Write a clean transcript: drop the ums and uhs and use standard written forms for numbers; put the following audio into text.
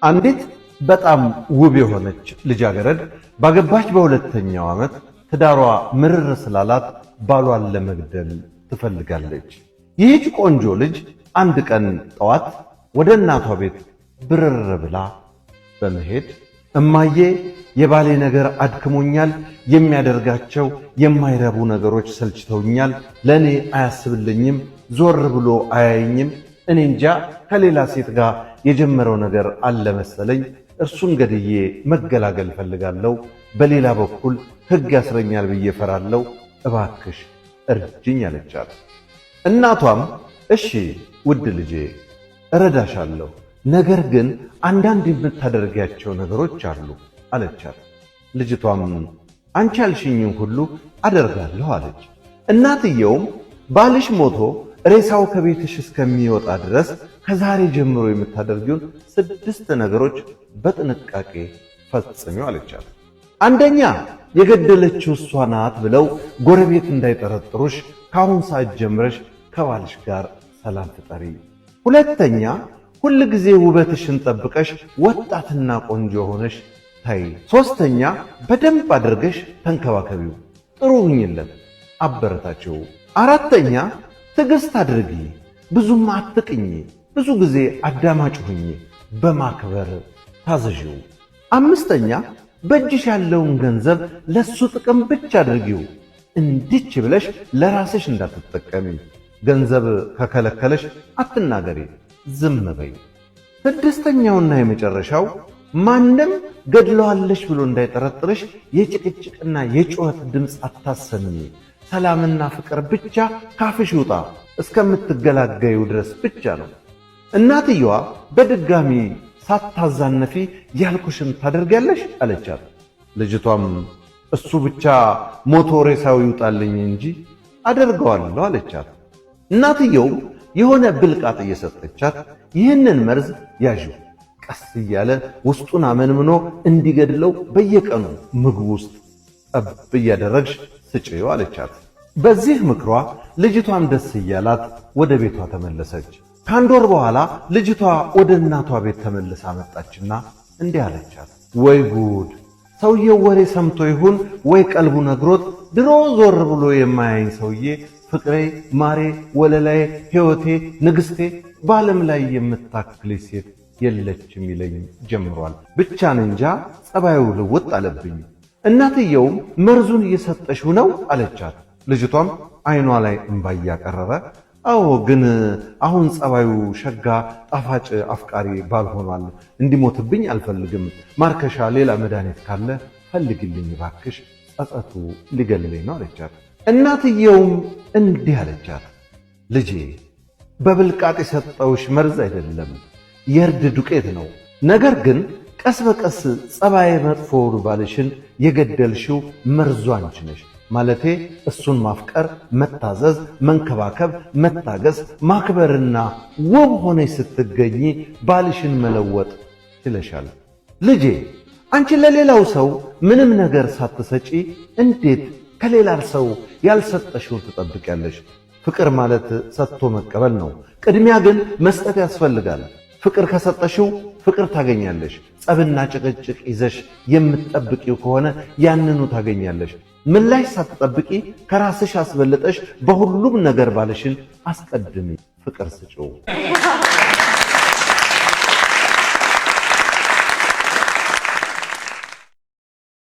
አንዲት በጣም ውብ የሆነች ልጃገረድ ባገባች በሁለተኛው ዓመት ትዳሯ ምርር ስላላት ባሏን ለመግደል ትፈልጋለች። ይህች ቆንጆ ልጅ አንድ ቀን ጠዋት ወደ እናቷ ቤት ብርር ብላ በመሄድ እማዬ የባሌ ነገር አድክሞኛል፣ የሚያደርጋቸው የማይረቡ ነገሮች ሰልችተውኛል፣ ለኔ አያስብልኝም፣ ዞር ብሎ አያየኝም፣ እኔ እንጃ ከሌላ ሴት ጋር የጀመረው ነገር አለ መሰለኝ፣ እርሱን ገድዬ መገላገል ፈልጋለሁ፣ በሌላ በኩል ሕግ ያስረኛል ብዬ ፈራለሁ፣ እባክሽ እርጅኝ አለቻት። እናቷም እሺ ውድ ልጄ እረዳሻለሁ፣ ነገር ግን አንዳንድ የምታደርጊያቸው ነገሮች አሉ አለቻት። ልጅቷም አንቺ ያልሽኝን ሁሉ አደርጋለሁ አለች። እናትየውም ባልሽ ሞቶ ሬሳው ከቤትሽ እስከሚወጣ ድረስ ከዛሬ ጀምሮ የምታደርጊውን 6 ነገሮች በጥንቃቄ ፈጽሚው አለቻት። አንደኛ የገደለችው እሷ ናት ብለው ጎረቤት እንዳይጠረጥሩሽ ከአሁን ሰዓት ጀምረሽ ከባልሽ ጋር ሰላም ፍጠሪ። ሁለተኛ ሁል ጊዜ ውበትሽን ጠብቀሽ ወጣትና ቆንጆ ሆነሽ ታይ። ሶስተኛ በደንብ አድርገሽ ተንከባከቢው፣ ጥሩ ሁኝለት፣ አበረታችው። አራተኛ ትዕግስት አድርጊ፣ ብዙም አትቅኝ፣ ብዙ ጊዜ አዳማጭ ሁኚ፣ በማክበር ታዘዥው። አምስተኛ በእጅሽ ያለውን ገንዘብ ለሱ ጥቅም ብቻ አድርጊው፣ እንዲች ብለሽ ለራስሽ እንዳትጠቀሚ። ገንዘብ ከከለከለሽ አትናገሪ፣ ዝም በይ። ስድስተኛውና የመጨረሻው ማንም ገድለዋለሽ ብሎ እንዳይጠረጥርሽ የጭቅጭቅና የጩኸት ድምፅ አታሰሚ። ሰላምና ፍቅር ብቻ ካፍሽ ይውጣ፣ እስከምትገላገዩ ድረስ ብቻ ነው። እናትየዋ በድጋሚ ሳታዛነፊ ያልኩሽን ታደርጊያለሽ አለቻት። ልጅቷም እሱ ብቻ ሞቶ ሬሳው ይውጣልኝ እንጂ አደርገዋለሁ አለቻት። እናትየው የሆነ ብልቃጥ እየሰጠቻት ይህንን መርዝ ያዥው፣ ቀስ እያለ ውስጡን አመንምኖ እንዲገድለው በየቀኑ ምግብ ውስጥ ጠብ እያደረግሽ ስጪው አለቻት። በዚህ ምክሯ ልጅቷም ደስ እያላት ወደ ቤቷ ተመለሰች። ከአንድ ወር በኋላ ልጅቷ ወደ እናቷ ቤት ተመልሳ መጣችና እንዲህ አለቻት፣ ወይ ጉድ! ሰውየው ወሬ ሰምቶ ይሁን ወይ ቀልቡ ነግሮት ድሮ ዞር ብሎ የማያኝ ሰውዬ ፍቅሬ፣ ማሬ፣ ወለላዬ፣ ሕይወቴ፣ ንግሥቴ በዓለም ላይ የምታክል ሴት የለችም ይለኝ ጀምሯል። ብቻ እንጃ ጸባዩ ልውጥ አለብኝ። እናትየውም መርዙን እየሰጠሽው ነው አለቻት። ልጅቷም አይኗ ላይ እንባ እያቀረረ አዎ፣ ግን አሁን ጸባዩ ሸጋ፣ ጣፋጭ፣ አፍቃሪ ባልሆኗል። እንዲሞትብኝ አልፈልግም። ማርከሻ ሌላ መድኃኒት ካለ ፈልግልኝ ባክሽ፣ ጸጸቱ ሊገልለኝ ነው አለቻት። እናትየውም እንዲህ አለቻት፣ ልጄ በብልቃጥ የሰጠውሽ መርዝ አይደለም፣ የእርድ ዱቄት ነው። ነገር ግን ቀስ በቀስ ጸባዬ መጥፎውን ባልሽን የገደልሽው መርዙ አንቺ ነሽ። ማለቴ እሱን ማፍቀር፣ መታዘዝ፣ መንከባከብ፣ መታገስ፣ ማክበርና ውብ ሆነሽ ስትገኚ ባልሽን መለወጥ ችለሻል። ልጄ አንቺ ለሌላው ሰው ምንም ነገር ሳትሰጪ እንዴት ከሌላ ሰው ያልሰጠሽውን ትጠብቂያለሽ? ፍቅር ማለት ሰጥቶ መቀበል ነው። ቅድሚያ ግን መስጠት ያስፈልጋል። ፍቅር ከሰጠሽው ፍቅር ታገኛለሽ። ጸብና ጭቅጭቅ ይዘሽ የምትጠብቂው ከሆነ ያንኑ ታገኛለሽ። ምላሽ ሳትጠብቂ ከራስሽ አስበልጠሽ በሁሉም ነገር ባልሽን አስቀድሚ፣ ፍቅር ስጪው።